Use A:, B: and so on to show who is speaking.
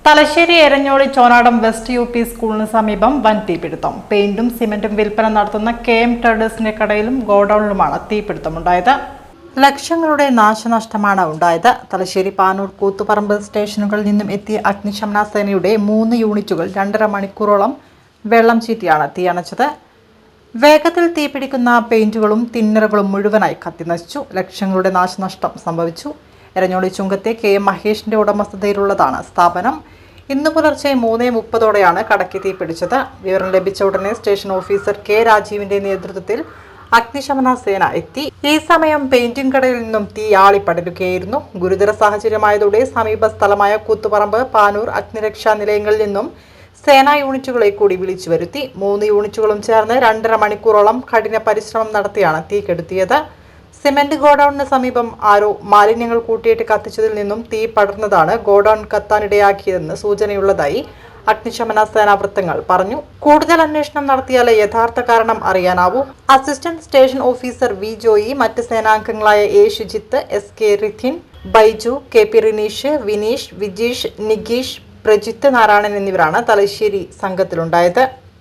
A: Thalassery Eranholi Chonadam west U P സ്കൂളിന് സമീപം വൻ തീപിടുത്തം. പെയിന്റും സിമന്റും വിൽപ്പന നടത്തുന്ന KM ട്രേഡേഴ്സിന്റെ കടയിലും ഗോഡൌണിലുമാണ് തീപിടുത്തമുണ്ടായത്. ലക്ഷങ്ങളുടെ നാശനഷ്ടമാണ് ഉണ്ടായത്. തലശ്ശേരി പാനൂർ കൂത്തുപറമ്പ് സ്റ്റേഷനുകളിൽ നിന്നും എത്തിയ അഗ്നിശമന സേനയുടെ 3 യൂണിറ്റുകൾ 2.5 മണിക്കൂറോളം വെള്ളം ചീറ്റിയാണ് തീയണച്ചത്. വേഗത്തിൽ തീപിടിക്കുന്ന പെയിന്റുകളും തിന്നറുകളും മുഴുവനായി കത്തിനശിച്ചു. ലക്ഷങ്ങളുടെ നാശനഷ്ടം സംഭവിച്ചു. എരഞ്ഞോളി ചുങ്കത്തെ KM മഹേഷിന്റെ ഉടമസ്ഥതയിലുള്ളതാണ് സ്ഥാപനം. ഇന്ന് പുലർച്ചെ 3:30ഓടെയാണ് കടയ്ക്ക് തീപിടിച്ചത്. വിവരം ലഭിച്ച ഉടനെ സ്റ്റേഷൻ ഓഫീസർ K രാജീവിന്റെ നേതൃത്വത്തിൽ അഗ്നിശമന സേന എത്തി. ഈ സമയം പെയിന്റിംഗ് കടയിൽ നിന്നും തീ ആളിപ്പടരുകയായിരുന്നു. ഗുരുതര സാഹചര്യമായതോടെ സമീപ സ്ഥലമായ കൂത്തുപറമ്പ്, പാനൂർ അഗ്നിരക്ഷാ നിലയങ്ങളിൽ നിന്നും സേനാ യൂണിറ്റുകളെ കൂടി വിളിച്ചു വരുത്തി. 3 യൂണിറ്റുകളും ചേർന്ന് 2.5 മണിക്കൂറോളം കഠിന പരിശ്രമം നടത്തിയാണ് തീ കെടുത്തിയത്. സിമന്റ് ഗോഡൌണിന് സമീപം ആരോ മാലിന്യങ്ങൾ കൂട്ടിയിട്ട് കത്തിച്ചതിൽ നിന്നും തീ പടർന്നതാണ് ഗോഡൌൺ കത്താനിടയാക്കിയതെന്ന് സൂചനയുള്ളതായി അഗ്നിശമന സേനാ വൃത്തങ്ങൾ പറഞ്ഞു. കൂടുതൽ അന്വേഷണം നടത്തിയാലേ യഥാർത്ഥ കാരണം അറിയാനാവൂ. Assistant station officer V Joy, മറ്റ് സേനാംഗങ്ങളായ A ഷുജിത്ത്, SK റിഥിൻ, Baiju, KP Rineesh, Vineesh, Vijeesh, Nigeesh, Prajith Narayanan എന്നിവരാണ് തലശ്ശേരി സംഘത്തിലുണ്ടായത്.